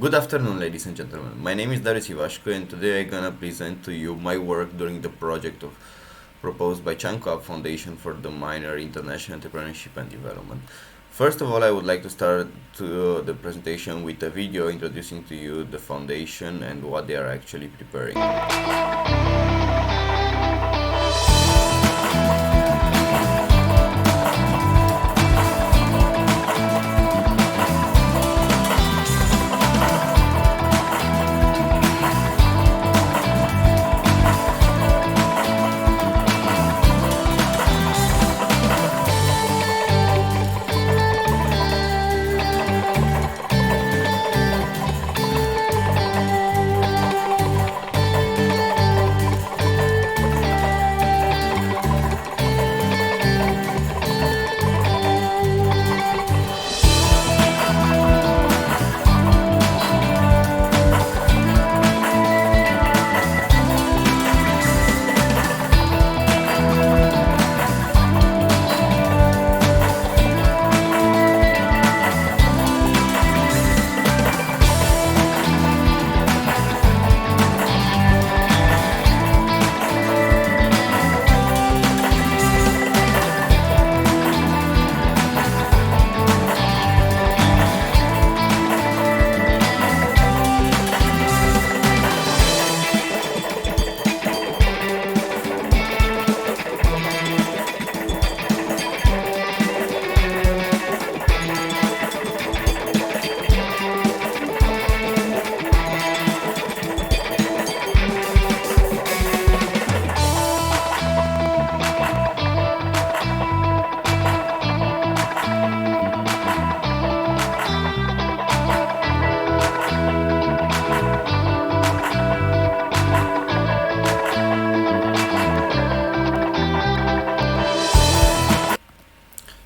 Good afternoon, ladies and gentlemen. My name is Darius Ivashko, and today I'm gonna present to you my work during the project proposed by Chankuap Foundation for the minor International Entrepreneurship and Development. First of all, I would like to start the presentation with a video introducing to you the foundation and what they are actually preparing.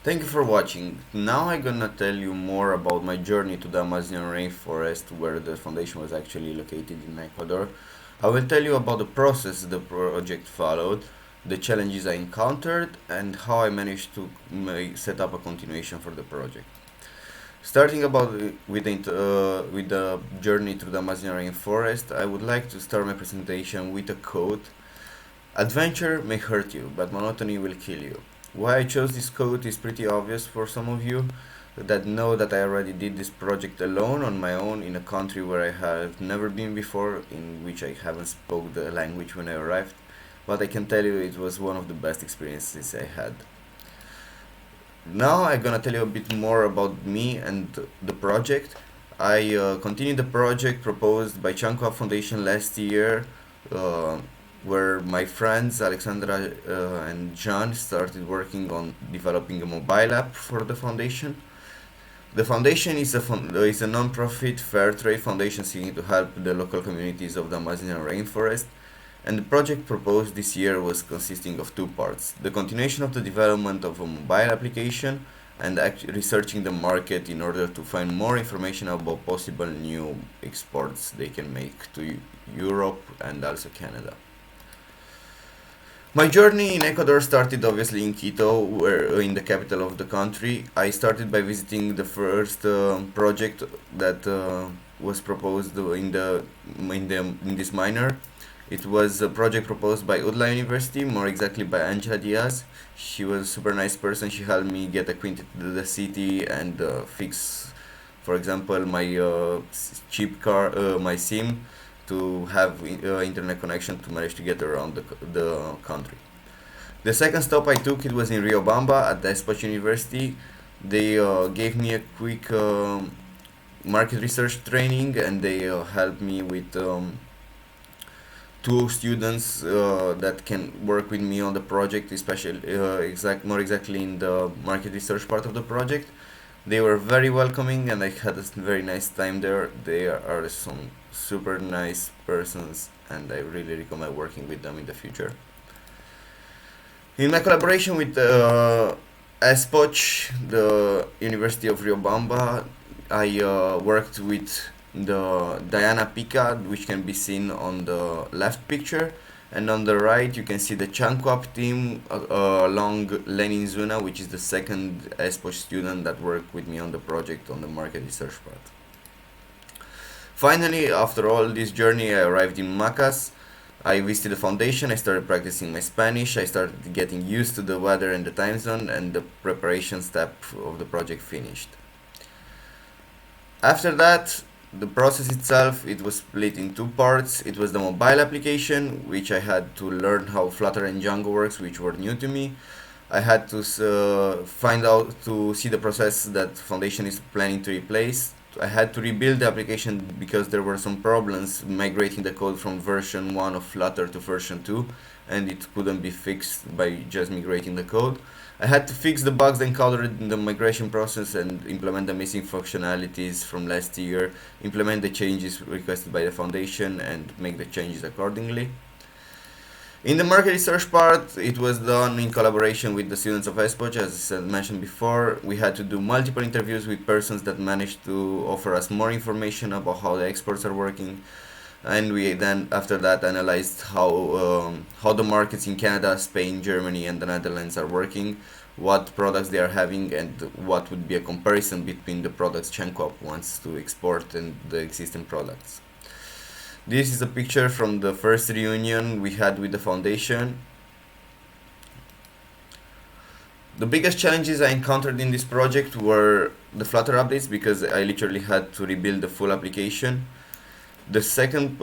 Thank you for watching. Now I'm gonna tell you more about my journey to the Amazon rainforest where the foundation was actually located in Ecuador. I will tell you about the process the project followed, the challenges I encountered, and how I managed to set up a continuation for the project. Starting with the journey through the Amazon rainforest, I would like to start my presentation with a quote. Adventure may hurt you, but monotony will kill you. Why I chose this quote is pretty obvious for some of you that know that I already did this project alone on my own in a country where I have never been before, in which I haven't spoke the language when I arrived, but I can tell you it was one of the best experiences I had. Now I'm gonna tell you a bit more about me and the project. I continued the project proposed by Chankuap Foundation last year, uh, where my friends Alexandra and John started working on developing a mobile app for the foundation. The foundation is a non-profit fair trade foundation seeking to help the local communities of the Amazonian rainforest, and the project proposed this year was consisting of two parts: the continuation of the development of a mobile application and researching the market in order to find more information about possible new exports they can make to Europe and also Canada. My journey in Ecuador started obviously in Quito, where in the capital of the country. I started by visiting the first project that was proposed in this minor. It was a project proposed by UDLA University, more exactly by Angela Diaz. She was a super nice person. She helped me get acquainted to the city and fix, for example, my cheap car, my SIM, to have internet connection to manage to get around the country. The second stop I took, it was in Riobamba at the Espoch University. They gave me a quick market research training, and they helped me with two students that can work with me on the project, especially more exactly in the market research part of the project. They were very welcoming, and I had a very nice time there. They are some super nice persons, and I really recommend working with them in the future. In my collaboration with ESPOCH, the University of Riobamba, I worked with the Diana Pica, which can be seen on the left picture, and on the right you can see the Chankuap team along Lenin Zuna, which is the second ESPOCH student that worked with me on the project on the market research part. Finally, after all this journey, I arrived in Macas. I visited the foundation, I started practicing my Spanish, I started getting used to the weather and the time zone, and the preparation step of the project finished. After that, the process itself, it was split in two parts. It was the mobile application, which I had to learn how Flutter and Django works, which were new to me. I had to find out to see the process that Foundation is planning to replace. I had to rebuild the application because there were some problems migrating the code from version 1 of Flutter to version 2, and it couldn't be fixed by just migrating the code. I had to fix the bugs encountered in the migration process and implement the missing functionalities from last year, implement the changes requested by the Foundation, and make the changes accordingly. In the market research part, it was done in collaboration with the students of SPOCH, as I mentioned before. We had to do multiple interviews with persons that managed to offer us more information about how the exports are working, and we then after that analyzed how the markets in Canada, Spain, Germany, and the Netherlands are working, what products they are having, and what would be a comparison between the products Chankuap wants to export and the existing products. This is a picture from the first reunion we had with the foundation. The biggest challenges I encountered in this project were the Flutter updates because I literally had to rebuild the full application. The second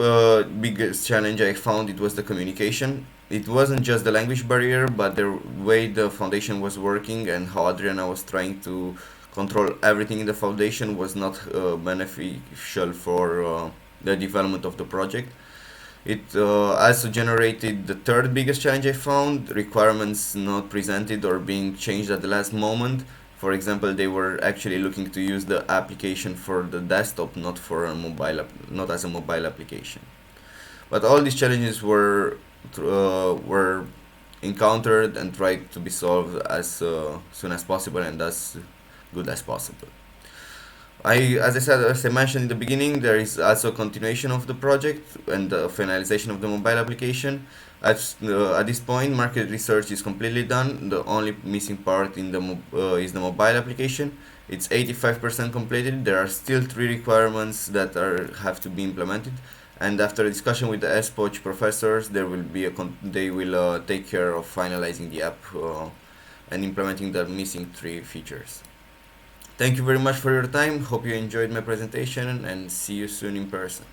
biggest challenge I found it was the communication. It wasn't just the language barrier, but the way the foundation was working and how Adriana was trying to control everything in the foundation was not beneficial for the development of the project. It also generated the third biggest challenge I found, requirements not presented or being changed at the last moment. For example, they were actually looking to use the application for the desktop, not for a not as a mobile application. But all these challenges were encountered and tried to be solved as soon as possible and as good as possible. As I said, as I mentioned in the beginning, there is also a continuation of the project and the finalization of the mobile application. At this point, market research is completely done. The only missing part in is the mobile application. It's 85% completed. There are still three requirements that have to be implemented. And after a discussion with the SPOCH professors, they will take care of finalizing the app and implementing the missing three features. Thank you very much for your time. Hope you enjoyed my presentation and see you soon in person.